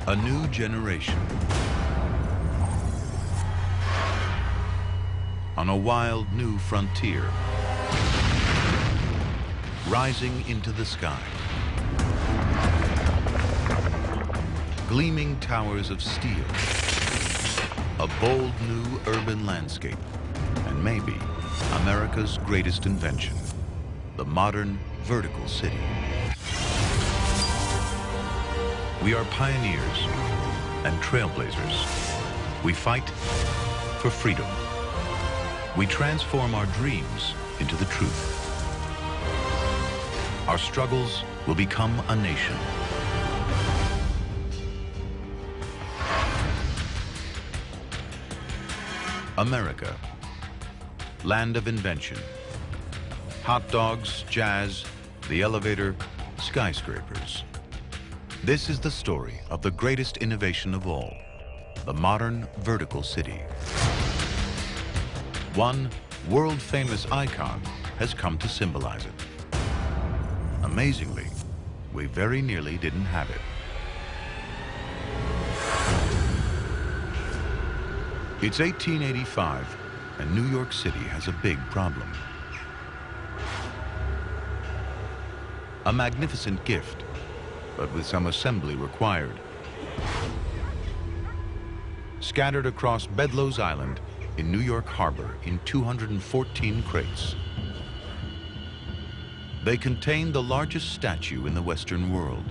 A new generation on a wild new frontier, rising into the sky. Gleaming towers of steel, a bold new urban landscape, and maybe America's greatest invention, the modern vertical city. We are pioneers and trailblazers. We fight for freedom. We transform our dreams into the truth. Our struggles will become a nation. America, land of invention. Hot dogs, jazz, the elevator, skyscrapers. This is the story of the greatest innovation of all, the modern vertical city. One world-famous icon has come to symbolize it. Amazingly, we very nearly didn't have it. It's 1885, and New York City has a big problem. A magnificent gift, but with some assembly required. Scattered across Bedloes Island in New York Harbor in 214 crates. They contain the largest statue in the Western world.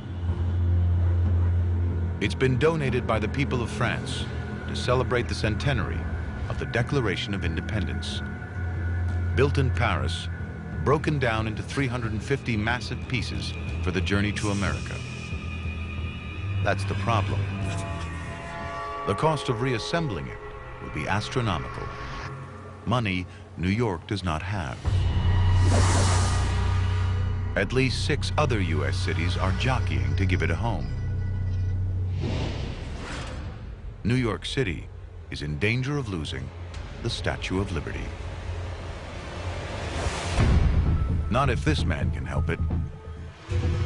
It's been donated by the people of France to celebrate the centenary of the Declaration of Independence. Built in Paris, broken down into 350 massive pieces for the journey to America. That's the problem. The cost of reassembling it will be astronomical. Money New York does not have. At least 6 other U.S. cities are jockeying to give it a home. New York City is in danger of losing the Statue of Liberty. Not if this man can help it.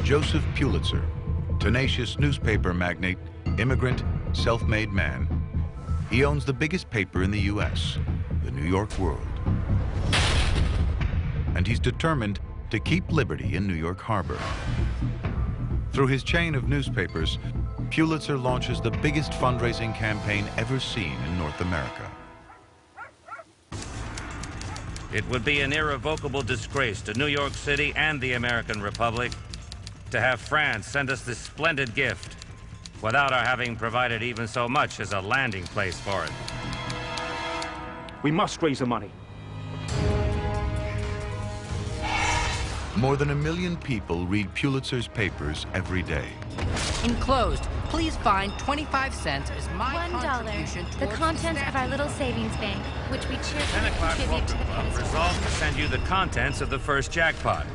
Joseph Pulitzer, tenacious newspaper magnate, immigrant, self-made man. He owns the biggest paper in the U.S., the New York World. And he's determined to keep liberty in New York Harbor. Through his chain of newspapers, Pulitzer launches the biggest fundraising campaign ever seen in North America. It would be an irrevocable disgrace to New York City and the American Republic to have France send us this splendid gift without our having provided even so much as a landing place for it. We must raise the money. More than 1 million people read Pulitzer's papers every day. Enclosed, please find 25 cents as my contribution $1. towards The contents of our little savings bank, which we 10 cheerfully o'clock contribute to the Club Peace resolves to send you the contents of the first jackpot.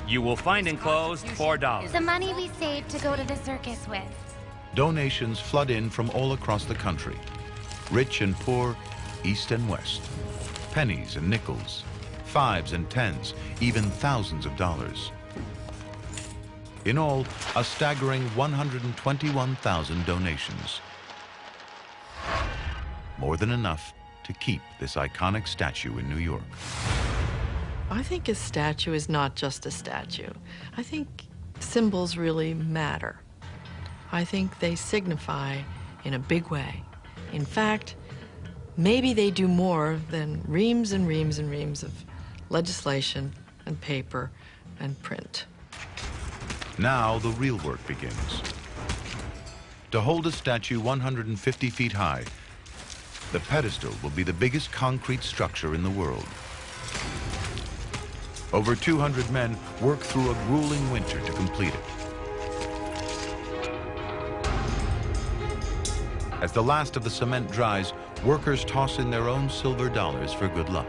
You will find enclosed $4. The money we saved to go to the circus with. Donations flood in from all across the country. Rich and poor, east and west. Pennies and nickels, 5s and 10s, even thousands of dollars. In all, a staggering 121,000 donations. More than enough to keep this iconic statue in New York. I think a statue is not just a statue. I think symbols really matter. I think they signify in a big way. In fact, maybe they do more than reams and reams and reams of legislation and paper and print. Now the real work begins. To hold a statue 150 feet high, the pedestal will be the biggest concrete structure in the world. Over 200 men work through a grueling winter to complete it. As the last of the cement dries, workers toss in their own silver dollars for good luck.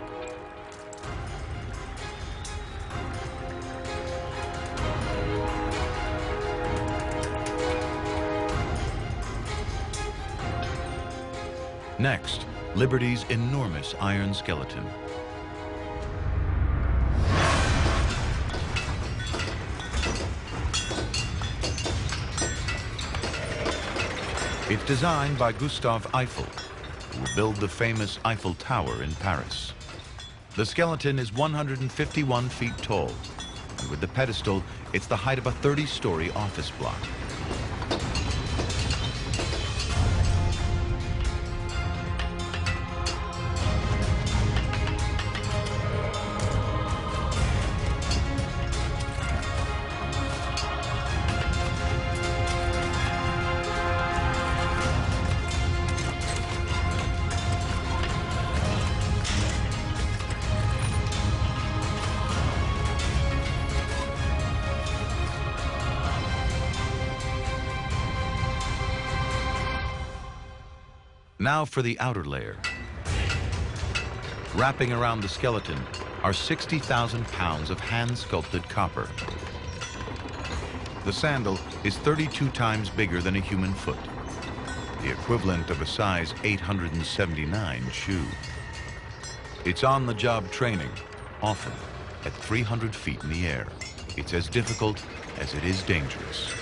Next, Liberty's enormous iron skeleton. It's designed by Gustave Eiffel, who will build the famous Eiffel Tower in Paris. The skeleton is 151 feet tall, and with the pedestal, it's the height of a 30-story office block. Now for the outer layer. Wrapping around the skeleton are 60,000 pounds of hand-sculpted copper. The sandal is 32 times bigger than a human foot, the equivalent of a size 879 shoe. It's on-the-job training, often at 300 feet in the air. It's as difficult as it is dangerous.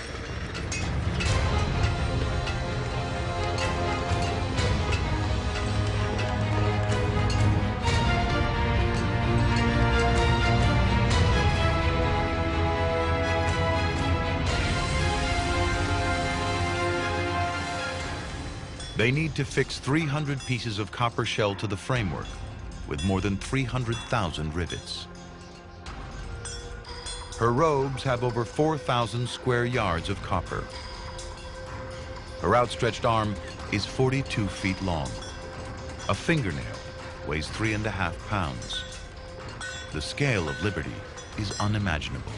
They need to fix 300 pieces of copper shell to the framework with more than 300,000 rivets. Her robes have over 4,000 square yards of copper. Her outstretched arm is 42 feet long. A fingernail weighs 3.5 pounds. The scale of liberty is unimaginable.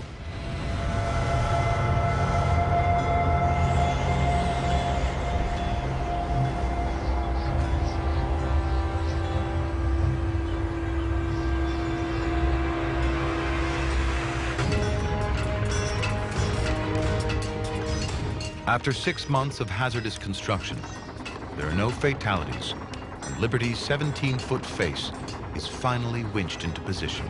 After 6 months of hazardous construction, there are no fatalities, and Liberty's 17-foot face is finally winched into position.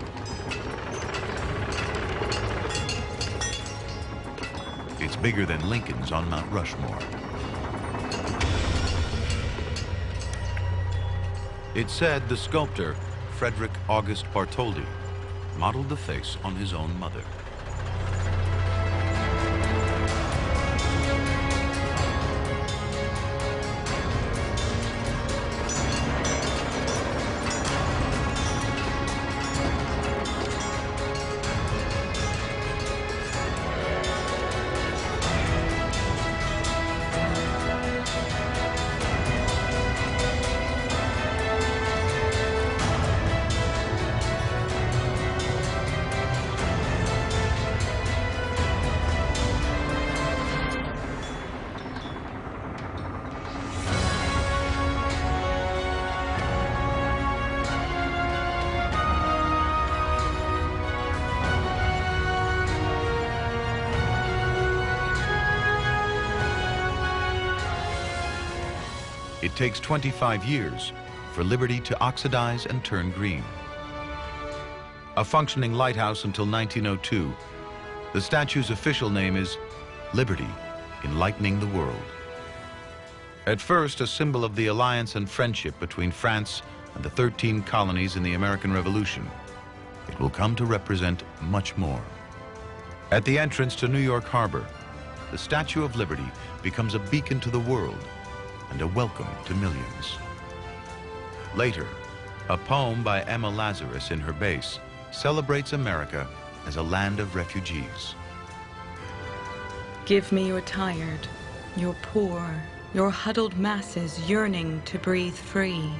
It's bigger than Lincoln's on Mount Rushmore. It's said the sculptor, Frederick August Bartholdi, modeled the face on his own mother. It takes 25 years for Liberty to oxidize and turn green. A functioning lighthouse until 1902, the statue's official name is Liberty, Enlightening the World. At first, a symbol of the alliance and friendship between France and the 13 colonies in the American Revolution, it will come to represent much more. At the entrance to New York Harbor, the Statue of Liberty becomes a beacon to the world and a welcome to millions. Later, a poem by Emma Lazarus in her base celebrates America as a land of refugees. Give me your tired, your poor, your huddled masses yearning to breathe free,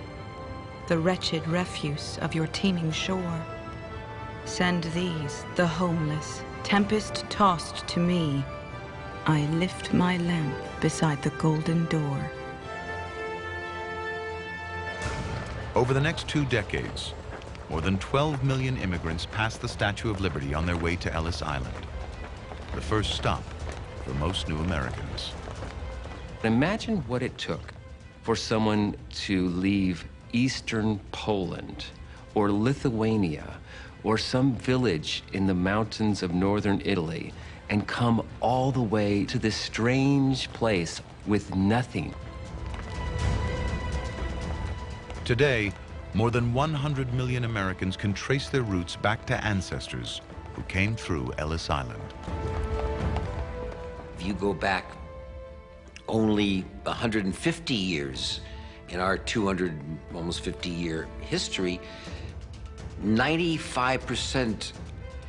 the wretched refuse of your teeming shore. Send these, the homeless, tempest-tossed to me. I lift my lamp beside the golden door. Over the next 2 decades, more than 12 million immigrants passed the Statue of Liberty on their way to Ellis Island, the first stop for most new Americans. Imagine what it took for someone to leave Eastern Poland or Lithuania or some village in the mountains of northern Italy and come all the way to this strange place with nothing Today, more than 100 million Americans can trace their roots back to ancestors who came through Ellis Island. If you go back only 150 years in our 200, almost 50-year history, 95%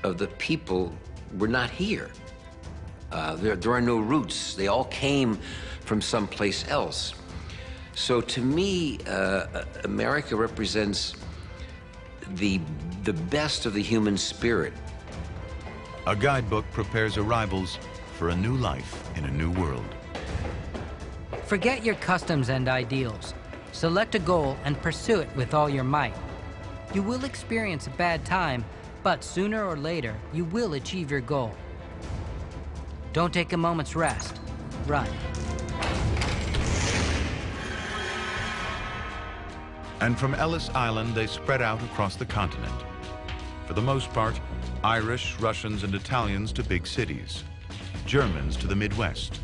of the people were not here. There are no roots. They all came from someplace else. So to me, America represents the best of the human spirit. A guidebook prepares arrivals for a new life in a new world. Forget your customs and ideals. Select a goal and pursue it with all your might. You will experience a bad time, but sooner or later, you will achieve your goal. Don't take a moment's rest. Run. And from Ellis Island, they spread out across the continent. For the most part, Irish, Russians, and Italians to big cities, Germans to the Midwest,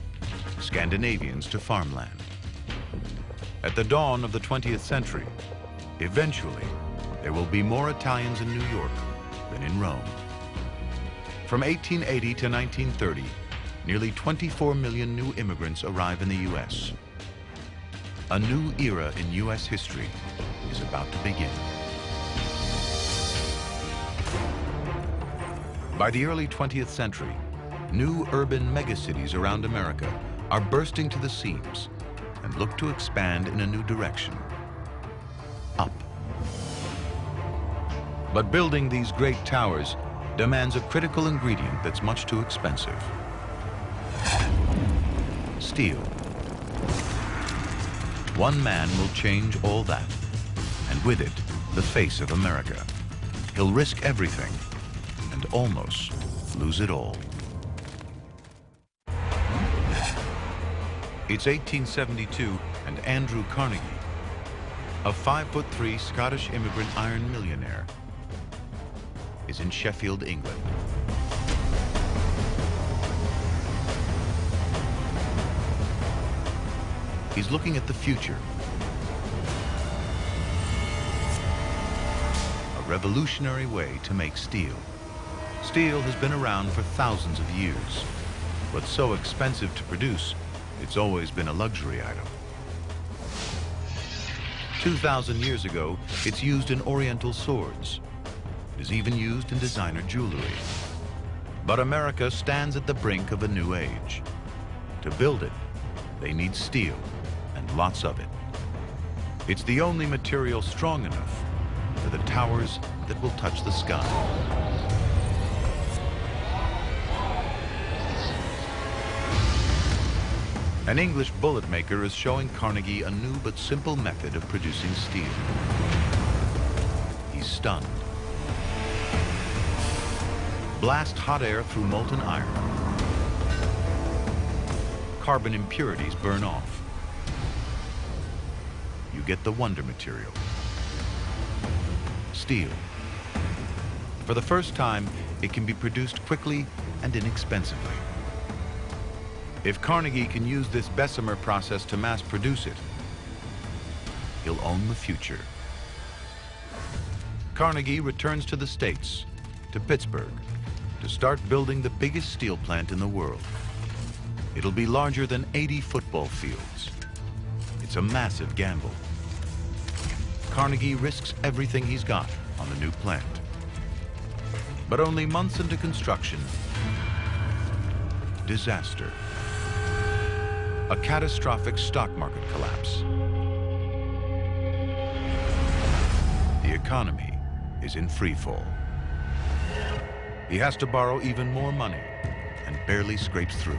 Scandinavians to farmland. At the dawn of the 20th century, eventually, there will be more Italians in New York than in Rome. From 1880 to 1930, nearly 24 million new immigrants arrive in the U.S. A new era in U.S. history is about to begin. By the early 20th century, new urban megacities around America are bursting to the seams and look to expand in a new direction, up. But building these great towers demands a critical ingredient that's much too expensive: steel. One man will change all that, and with it, the face of America. He'll risk everything and almost lose it all. It's 1872, and Andrew Carnegie, a 5'3" Scottish immigrant iron millionaire, is in Sheffield, England. He's looking at the future. A revolutionary way to make steel. Steel has been around for thousands of years, but so expensive to produce, it's always been a luxury item. 2,000 years ago, it's used in Oriental swords. It is even used in designer jewelry. But America stands at the brink of a new age. To build it, they need steel, and lots of it. It's the only material strong enough for the towers that will touch the sky. An English bullet maker is showing Carnegie a new but simple method of producing steel. He's stunned. Blast hot air through molten iron. Carbon impurities burn off. You get the wonder material: steel. For the first time, it can be produced quickly and inexpensively. If Carnegie can use this Bessemer process to mass produce it, he'll own the future. Carnegie returns to the States, to Pittsburgh, to start building the biggest steel plant in the world. It'll be larger than 80 football fields. It's a massive gamble. Carnegie risks everything he's got on the new plant. But only months into construction, disaster. A catastrophic stock market collapse. The economy is in free fall. He has to borrow even more money and barely scrapes through.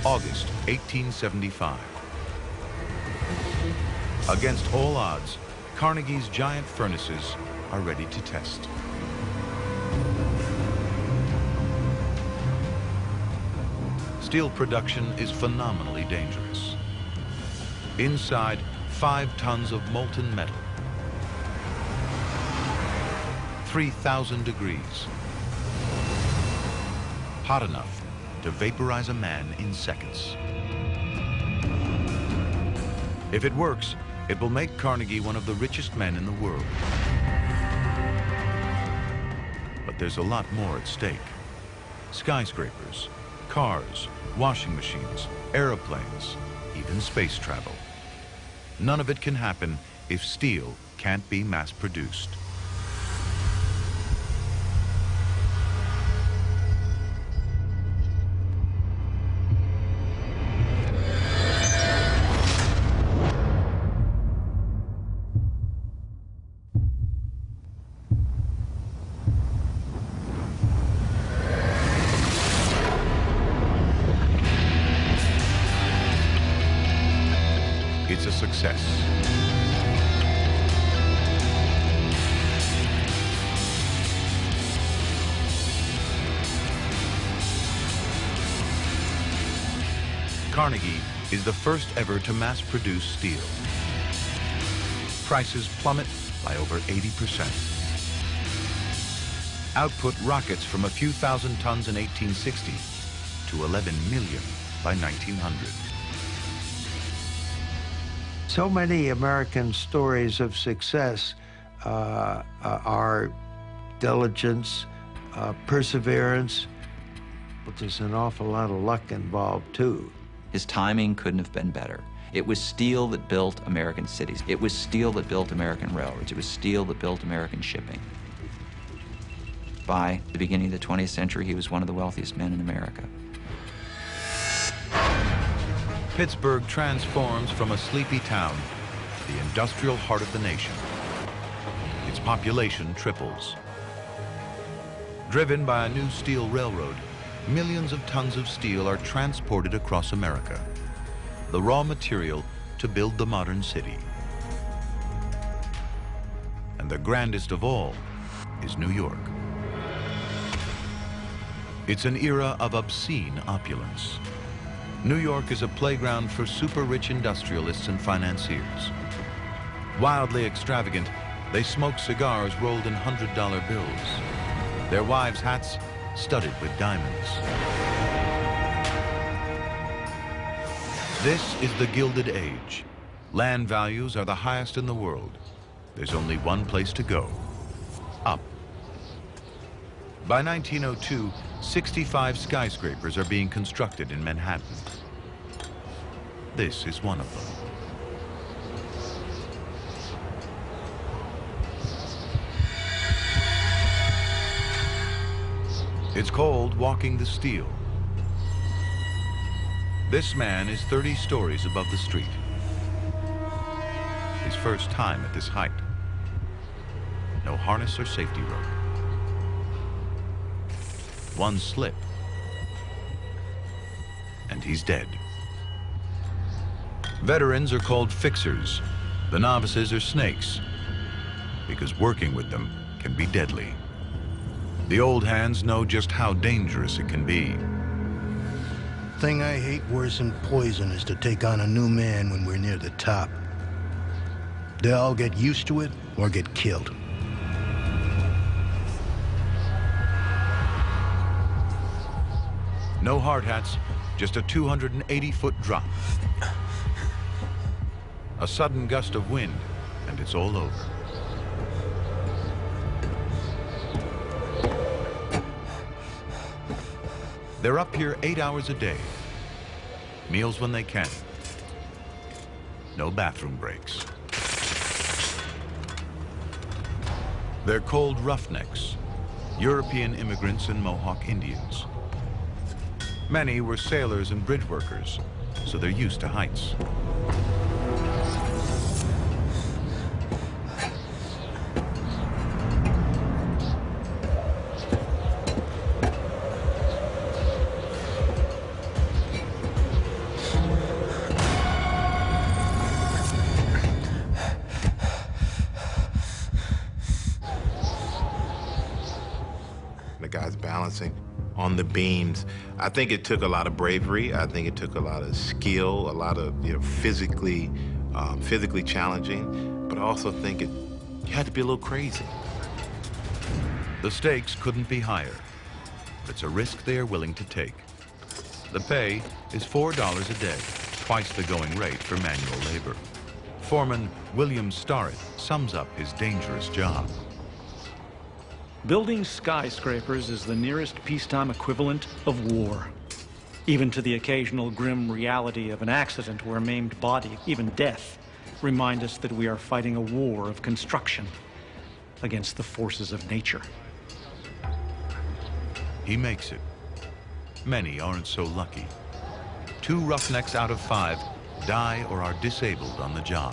August 1875. Against all odds, Carnegie's giant furnaces are ready to test. Steel production is phenomenally dangerous. Inside, 5 tons of molten metal. 3,000 degrees. Hot enough to vaporize a man in seconds. If it works, it will make Carnegie one of the richest men in the world. But there's a lot more at stake. Skyscrapers, cars, washing machines, airplanes, even space travel. None of it can happen if steel can't be mass-produced. It's a success. Carnegie is the first ever to mass-produce steel. Prices plummet by over 80%. Output rockets from a few thousand tons in 1860 to 11 million by 1900. So many American stories of success are diligence, perseverance, but there's an awful lot of luck involved too. His timing couldn't have been better. It was steel that built American cities. It was steel that built American railroads. It was steel that built American shipping. By the beginning of the 20th century, he was one of the wealthiest men in America. Pittsburgh transforms from a sleepy town to the industrial heart of the nation. Its population triples. Driven by a new steel railroad, millions of tons of steel are transported across America, the raw material to build the modern city. And the grandest of all is New York. It's an era of obscene opulence. New York is a playground for super-rich industrialists and financiers. Wildly extravagant, they smoke cigars rolled in $100 bills. Their wives' hats studded with diamonds. This is the Gilded Age. Land values are the highest in the world. There's only one place to go: up. By 1902, 65 skyscrapers are being constructed in Manhattan. This is one of them. It's called walking the steel. This man is 30 stories above the street. His first time at this height. No harness or safety rope. One slip, and he's dead. Veterans are called fixers. The novices are snakes, because working with them can be deadly. The old hands know just how dangerous it can be. Thing I hate worse than poison is to take on a new man when we're near the top. They all get used to it or get killed. No hard hats, just a 280-foot drop. A sudden gust of wind, and it's all over. They're up here 8 hours a day. Meals when they can. No bathroom breaks. They're called roughnecks, European immigrants and Mohawk Indians. Many were sailors and bridge workers, so they're used to heights. The guy's balancing on the beams. I think it took a lot of bravery. I think it took a lot of skill, a lot of physically challenging. But I also think you had to be a little crazy. The stakes couldn't be higher. It's a risk they are willing to take. The pay is $4 a day, twice the going rate for manual labor. Foreman William Starrett sums up his dangerous job. Building skyscrapers is the nearest peacetime equivalent of war. Even to the occasional grim reality of an accident or a maimed body, even death, remind us that we are fighting a war of construction against the forces of nature. He makes it. Many aren't so lucky. 2 roughnecks out of 5 die or are disabled on the job.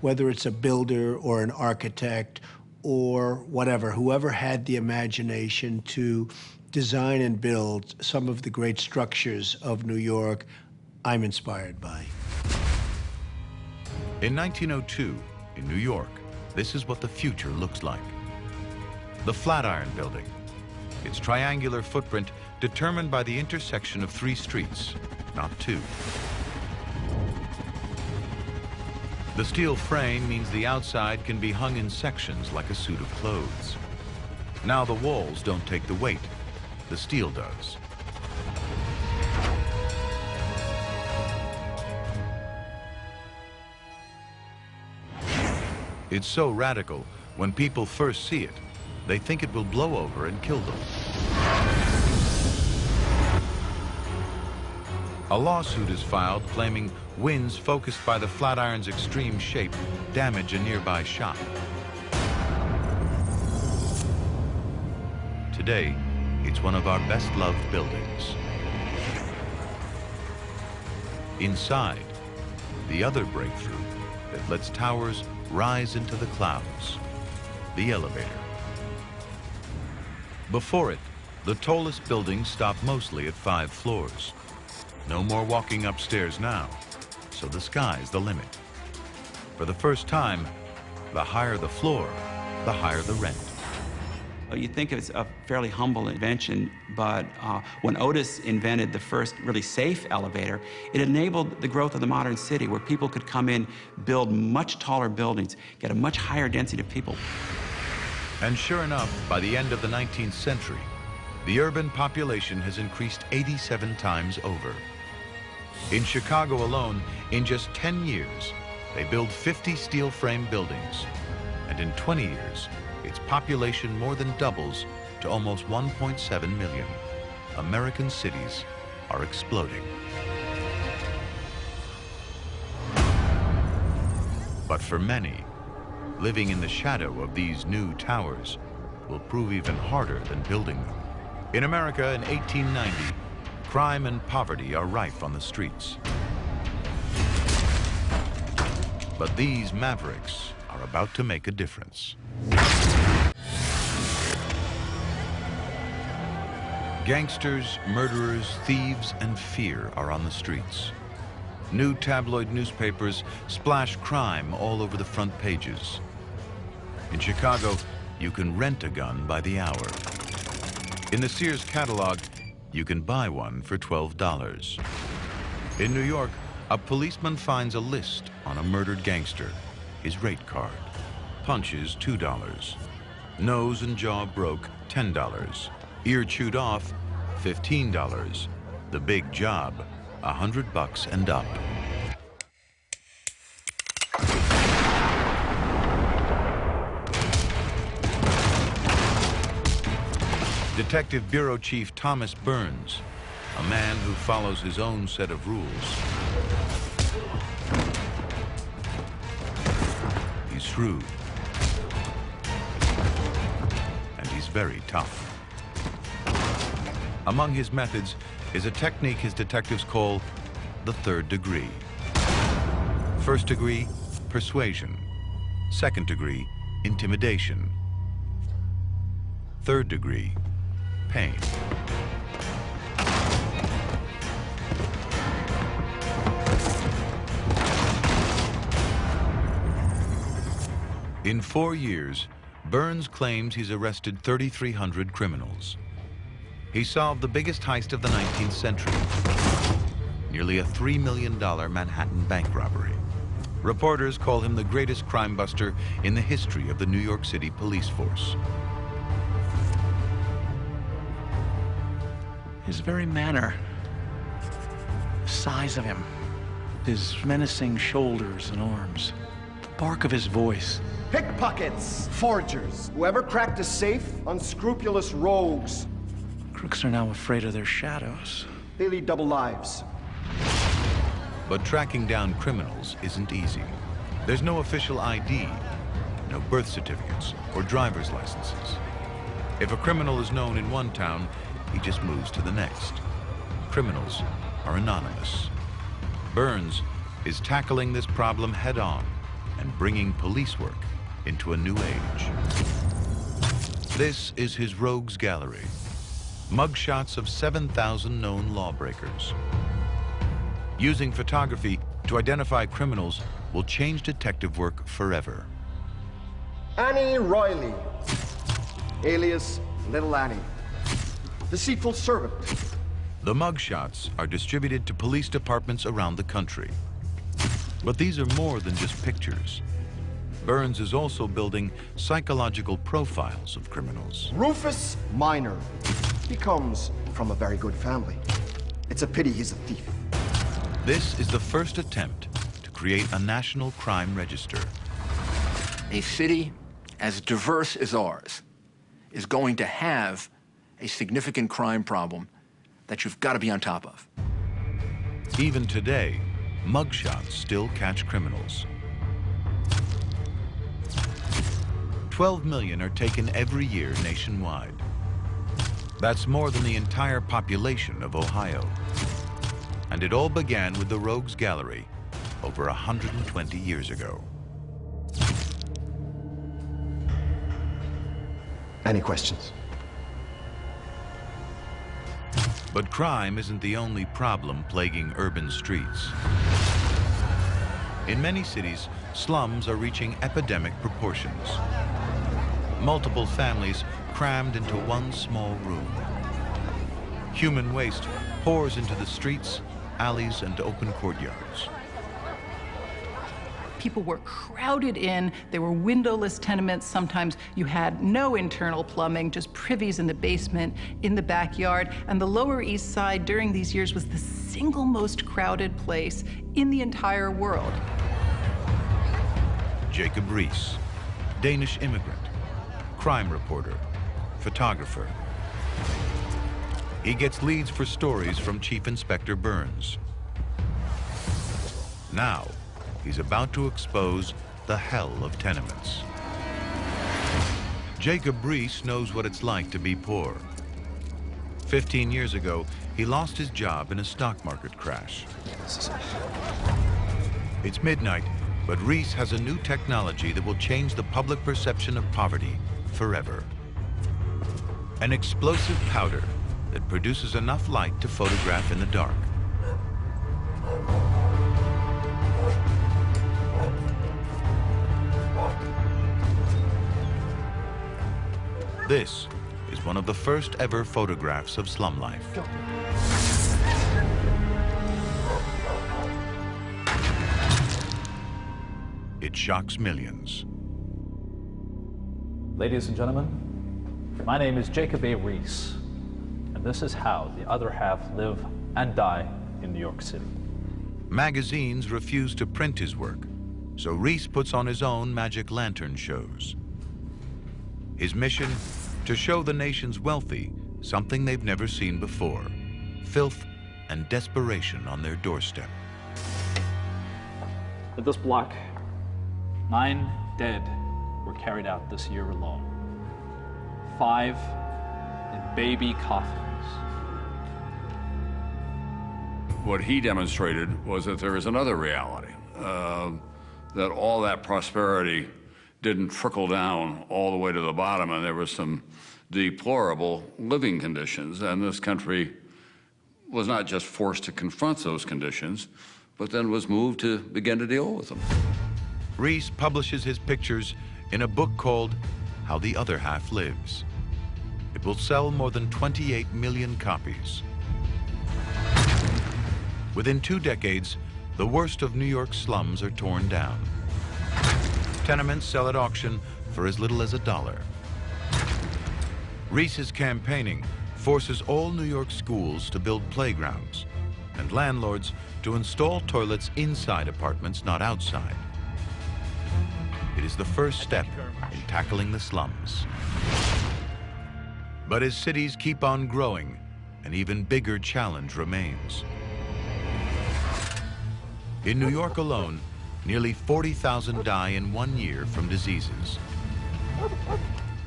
Whether it's a builder or an architect or whatever, whoever had the imagination to design and build some of the great structures of New York, I'm inspired by. In 1902, in New York, this is what the future looks like. The Flatiron Building. Its triangular footprint determined by the intersection of 3 streets, not 2. The steel frame means the outside can be hung in sections like a suit of clothes. Now the walls don't take the weight, the steel does. It's so radical, when people first see it, they think it will blow over and kill them. A lawsuit is filed claiming winds focused by the Flatiron's extreme shape damage a nearby shop. Today, it's one of our best-loved buildings. Inside, the other breakthrough that lets towers rise into the clouds, the elevator. Before it, the tallest buildings stop mostly at 5 floors. No more walking upstairs now, so the sky's the limit. For the first time, the higher the floor, the higher the rent. You think it's a fairly humble invention, but when Otis invented the first really safe elevator, it enabled the growth of the modern city where people could come in, build much taller buildings, get a much higher density of people. And sure enough, by the end of the 19th century, the urban population has increased 87 times over. In Chicago alone, in just 10 years, they build 50 steel frame buildings. And in 20 years, its population more than doubles to almost 1.7 million. American cities are exploding. But for many, living in the shadow of these new towers will prove even harder than building them. In America in 1890, crime and poverty are rife on the streets. But these mavericks are about to make a difference. Gangsters, murderers, thieves, and fear are on the streets. New tabloid newspapers splash crime all over the front pages. In Chicago, you can rent a gun by the hour. In the Sears catalog, you can buy one for $12. In New York, a policeman finds a list on a murdered gangster, his rate card. Punches, $2. Nose and jaw broke, $10. Ear chewed off, $15. The big job, $100 and up. Detective Bureau Chief Thomas Burns, a man who follows his own set of rules. He's shrewd. And he's very tough. Among his methods is a technique his detectives call the 3rd degree. 1st degree, persuasion. 2nd degree, intimidation. 3rd degree, pain. In 4 years, Burns claims he's arrested 3,300 criminals. He solved the biggest heist of the 19th century, nearly a $3 million Manhattan bank robbery. Reporters call him the greatest crime buster in the history of the New York City police force. His very manner, the size of him, His menacing shoulders and arms, the bark of his voice. Pickpockets, forgers, whoever cracked a safe, unscrupulous rogues. Crooks are now afraid of their shadows. They lead double lives. But tracking down criminals isn't easy. There's no official ID, no birth certificates or driver's licenses. If a criminal is known in one town, he just moves to the next. Criminals are anonymous. Burns is tackling this problem head-on and bringing police work into a new age. This is his Rogues Gallery, mugshots of 7,000 known lawbreakers. Using photography to identify criminals will change detective work forever. Annie Riley, alias Little Annie. Deceitful servant. The mugshots are distributed to police departments around the country. But these are more than just pictures. Burns is also building psychological profiles of criminals. Rufus Minor. He comes from a very good family. It's a pity he's a thief. This is the first attempt to create a national crime register. A city as diverse as ours is going to have a significant crime problem that you've got to be on top of. Even today, mugshots still catch criminals. 12 million are taken every year nationwide. That's more than the entire population of Ohio. And it all began with the Rogues Gallery over 120 years ago. Any questions? But crime isn't the only problem plaguing urban streets. In many cities, slums are reaching epidemic proportions. Multiple families crammed into one small room. Human waste pours into the streets, alleys, and open courtyards. People were crowded in. There were windowless tenements. Sometimes you had no internal plumbing, just privies in the basement, in the backyard. And the Lower East Side during these years was the single most crowded place in the entire world. Jacob Riis, Danish immigrant, crime reporter, photographer. He gets leads for stories from Chief Inspector Burns. Now, he's about to expose the hell of tenements. Jacob Riis knows what it's like to be poor. 15 years ago, he lost his job in a stock market crash. It's midnight, but Riis has a new technology that will change the public perception of poverty forever. An explosive powder that produces enough light to photograph in the dark. This is one of the first ever photographs of slum life. It shocks millions. Ladies and gentlemen, my name is Jacob A. Riis, and this is how the other half live and die in New York City. Magazines refuse to print his work, so Riis puts on his own magic lantern shows. His mission, to show the nation's wealthy something they've never seen before, filth and desperation on their doorstep. At this block, 9 dead were carried out this year alone. 5 in baby coffins. What he demonstrated was that there is another reality, that all that prosperity didn't trickle down all the way to the bottom, and there was some deplorable living conditions, and this country was not just forced to confront those conditions, but then was moved to begin to deal with them. Riis publishes his pictures in a book called How the Other Half Lives. It will sell more than 28 million copies. Within 2 decades, the worst of New York's slums are torn down. Tenements sell at auction for as little as $1. Riis's campaigning forces all New York schools to build playgrounds and landlords to install toilets inside apartments, not outside. It is the first step in tackling the slums. But as cities keep on growing, an even bigger challenge remains. In New York alone, nearly 40,000 die in 1 year from diseases.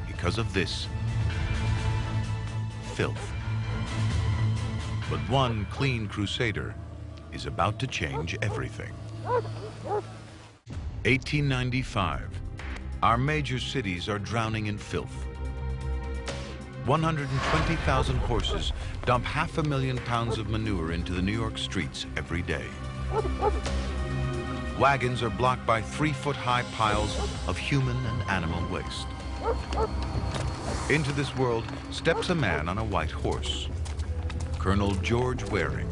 Because of this, filth. But one clean crusader is about to change everything. 1895. Our major cities are drowning in filth. 120,000 horses dump 500,000 pounds of manure into the New York streets every day. Wagons are blocked by 3-foot-high piles of human and animal waste. Into this world steps a man on a white horse, Colonel George Waring.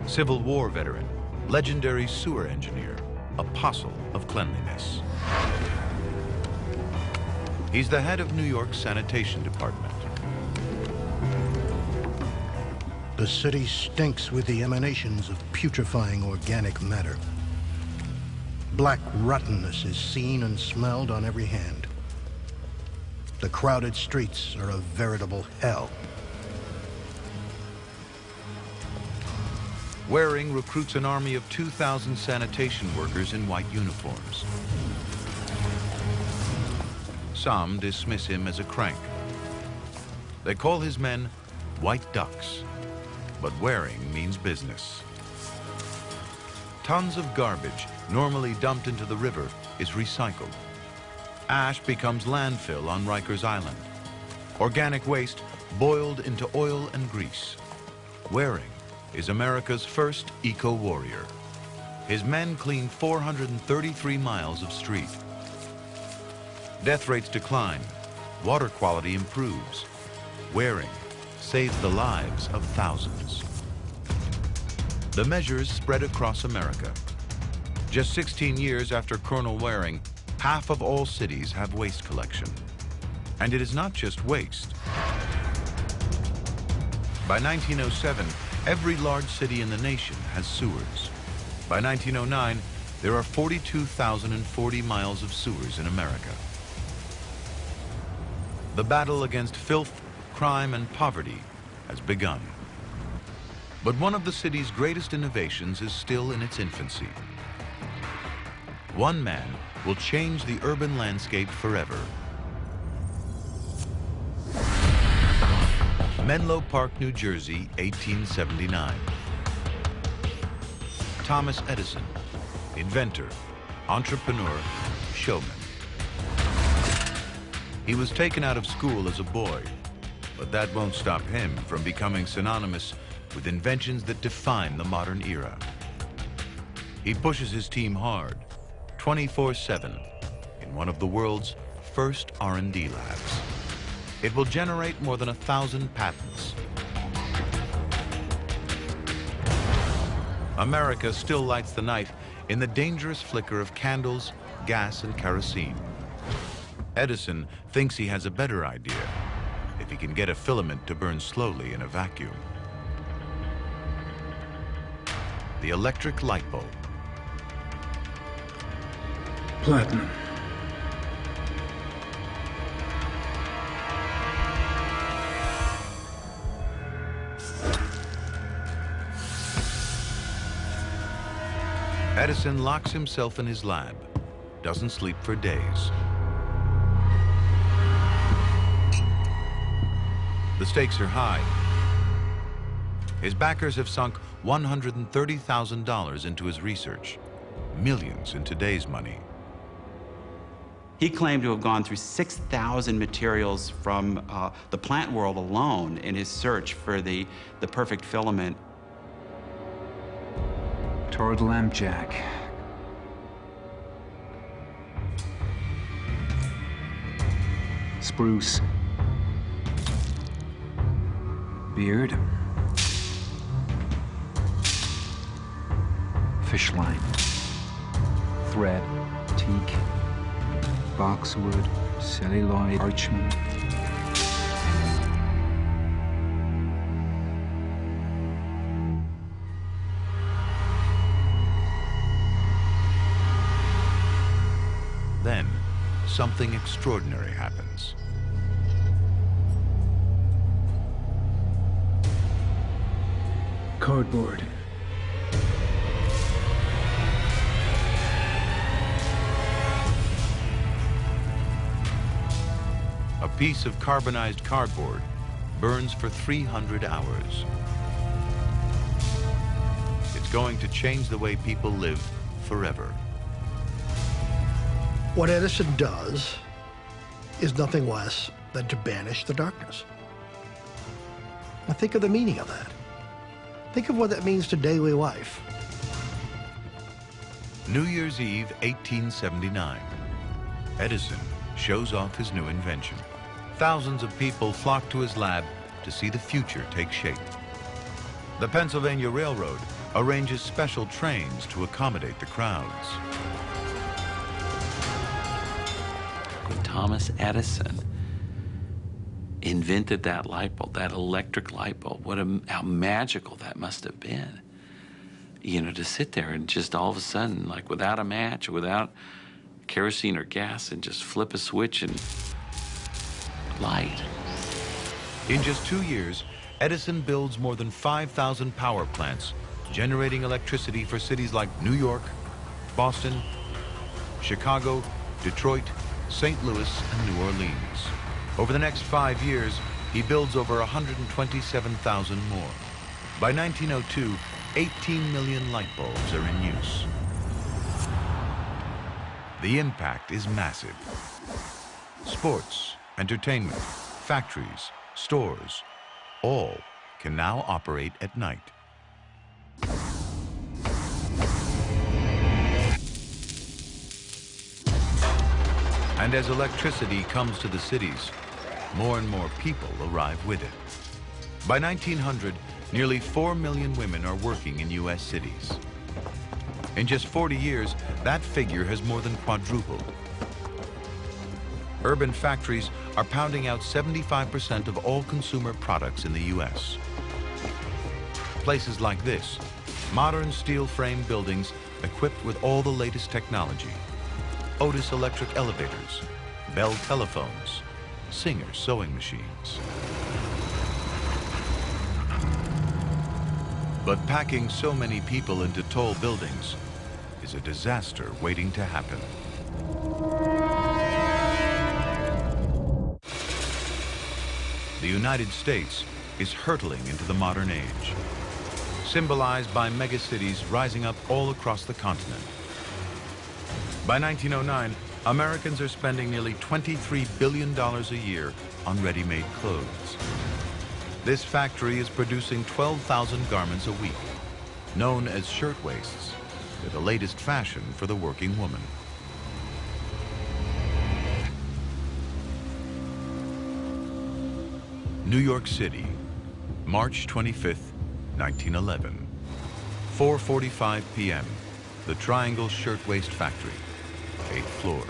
Civil War veteran, legendary sewer engineer, apostle of cleanliness. He's the head of New York's sanitation department. The city stinks with the emanations of putrefying organic matter. Black rottenness is seen and smelled on every hand. The crowded streets are a veritable hell. Waring recruits an army of 2,000 sanitation workers in white uniforms. Some dismiss him as a crank. They call his men white ducks, but Waring means business. Tons of garbage, normally dumped into the river, is recycled. Ash becomes landfill on Rikers Island. Organic waste boiled into oil and grease. Waring is America's first eco-warrior. His men clean 433 miles of street. Death rates decline, water quality improves. Waring saves the lives of thousands. The measures spread across America. Just 16 years after Colonel Waring, half of all cities have waste collection. And it is not just waste. By 1907, every large city in the nation has sewers. By 1909, there are 42,040 miles of sewers in America. The battle against filth, crime, and poverty has begun. But one of the city's greatest innovations is still in its infancy. One man will change the urban landscape forever. Menlo Park, New Jersey, 1879. Thomas Edison, inventor, entrepreneur, showman. He was taken out of school as a boy, but that won't stop him from becoming synonymous with inventions that define the modern era. He pushes his team hard, 24/7, in one of the world's first R&D labs. It will generate more than 1,000 patents. America still lights the night in the dangerous flicker of candles, gas, and kerosene. Edison thinks he has a better idea if he can get a filament to burn slowly in a vacuum. The electric light bulb. Platinum. Edison locks himself in his lab, doesn't sleep for days. The stakes are high. His backers have sunk $130,000 into his research, millions in today's money. He claimed to have gone through 6,000 materials from the plant world alone in his search for the perfect filament. Torrid lamp jack. Spruce. Beard. Fish line. Thread. Teak. Boxwood. Celluloid. Parchment. something extraordinary happens. Cardboard. A piece of carbonized cardboard burns for 300 hours. It's going to change the way people live forever. What Edison does is nothing less than to banish the darkness. Now think of the meaning of that. Think of what that means to daily life. New Year's Eve, 1879. Edison shows off his new invention. Thousands of people flock to his lab to see the future take shape. The Pennsylvania Railroad arranges special trains to accommodate the crowds. When Thomas Edison invented that light bulb, that electric light bulb, how magical that must have been. You know, to sit there and just all of a sudden, like without a match or without kerosene or gas, and just flip a switch and light. In just 2 years, Edison builds more than 5,000 power plants, generating electricity for cities like New York, Boston, Chicago, Detroit, St. Louis, and New Orleans. Over the next 5 years, he builds over 127,000 more. By 1902, 18 million light bulbs are in use. The impact is massive. Sports, entertainment, factories, stores, all can now operate at night. And as electricity comes to the cities, more and more people arrive with it. By 1900, nearly 4 million women are working in U.S. cities. In just 40 years, that figure has more than quadrupled. Urban factories are pounding out 75% of all consumer products in the U.S. Places like this, modern steel frame buildings equipped with all the latest technology. Otis electric elevators, Bell telephones, Singer sewing machines. But packing so many people into tall buildings is a disaster waiting to happen. The United States is hurtling into the modern age, symbolized by megacities rising up all across the continent. By 1909, Americans are spending nearly $23 billion a year on ready-made clothes. This factory is producing 12,000 garments a week, known as shirtwaists. They're the latest fashion for the working woman. New York City, March 25th, 1911. 4:45 p.m., the Triangle Shirtwaist Factory, 8th floor.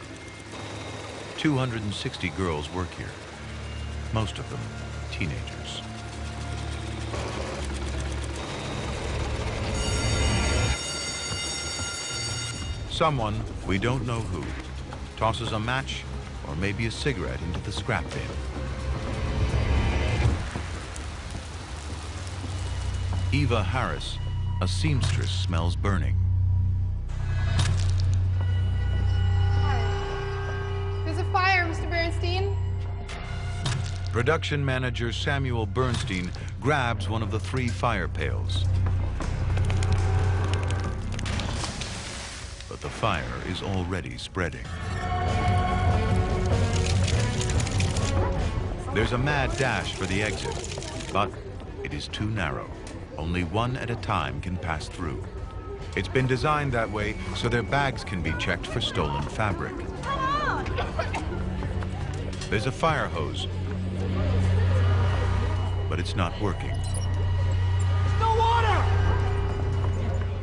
260 girls work here, most of them teenagers. Someone, we don't know who, tosses a match or maybe a cigarette into the scrap bin. Eva Harris, a seamstress, smells burning. There's a fire, Mr. Bernstein. Production manager Samuel Bernstein grabs one of the 3 fire pails. But the fire is already spreading. There's a mad dash for the exit, but it is too narrow. Only one at a time can pass through. It's been designed that way so their bags can be checked for stolen fabric. There's a fire hose, but it's not working. No water!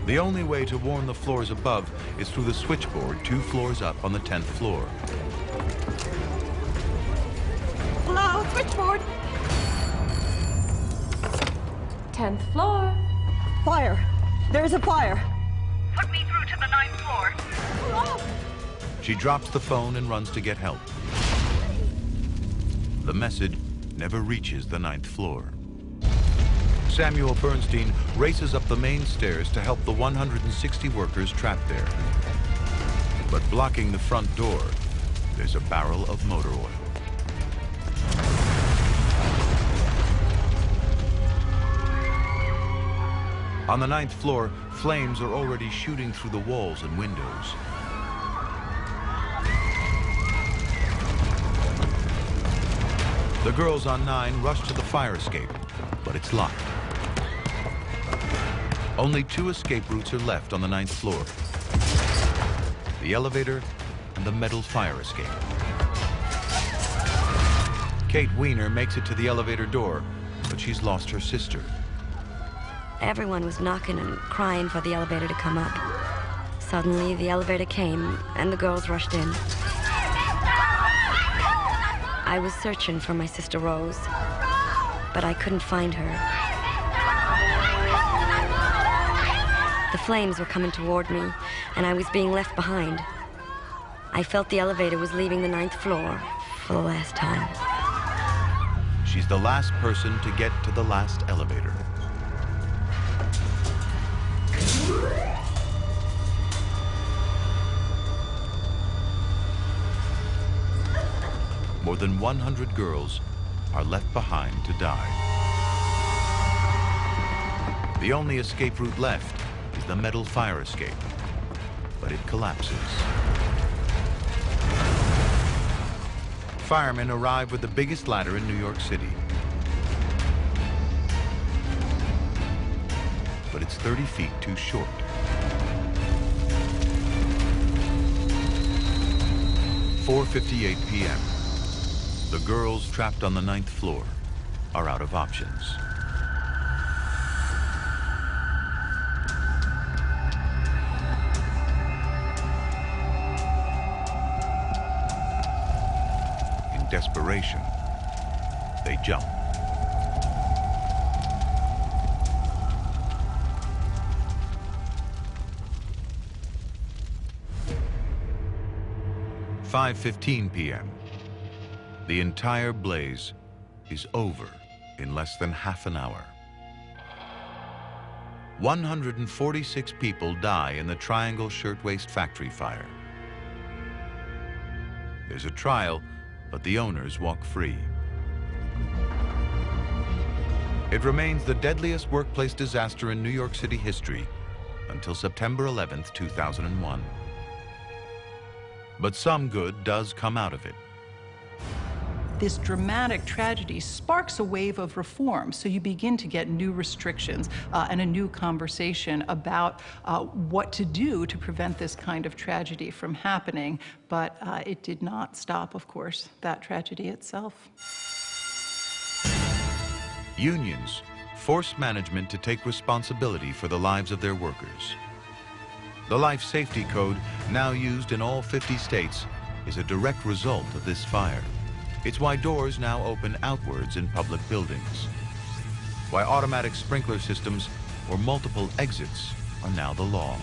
The only way to warn the floors above is through the switchboard 2 floors up on the 10th floor. Hello, switchboard. 10th floor. Fire. There's a fire. Put me through to the 9th floor. Hello? She drops the phone and runs to get help. The message never reaches the 9th floor. Samuel Bernstein races up the main stairs to help the 160 workers trapped there. But blocking the front door, there's a barrel of motor oil. On the 9th floor, flames are already shooting through the walls and windows. The girls on 9 rush to the fire escape, but it's locked. Only 2 escape routes are left on the 9th floor: the elevator and the metal fire escape. Kate Weiner makes it to the elevator door, but she's lost her sister. Everyone was knocking and crying for the elevator to come up. Suddenly, the elevator came, and the girls rushed in. I was searching for my sister Rose, but I couldn't find her. The flames were coming toward me, and I was being left behind. I felt the elevator was leaving the 9th floor for the last time. She's the last person to get to the last elevator. More than 100 girls are left behind to die. The only escape route left is the metal fire escape, but it collapses. Firemen arrive with the biggest ladder in New York City. But it's 30 feet too short. At 4:58 p.m. The girls trapped on the 9th floor are out of options. In desperation, they jump. At 5:15 p.m. The entire blaze is over in less than half an hour. 146 people die in the Triangle Shirtwaist Factory fire. There's a trial, but the owners walk free. It remains the deadliest workplace disaster in New York City history until September 11th, 2001. But some good does come out of it. This dramatic tragedy sparks a wave of reform. So you begin to get new restrictions and a new conversation about what to do to prevent this kind of tragedy from happening. But it did not stop, of course, that tragedy itself. Unions force management to take responsibility for the lives of their workers. The Life Safety Code, now used in all 50 states, is a direct result of this fire. It's why doors now open outwards in public buildings. Why automatic sprinkler systems or multiple exits are now the law.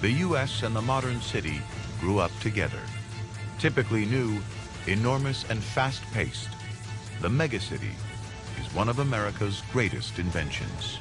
The U.S. and the modern city grew up together. Typically new, enormous, and fast-paced, the megacity is one of America's greatest inventions.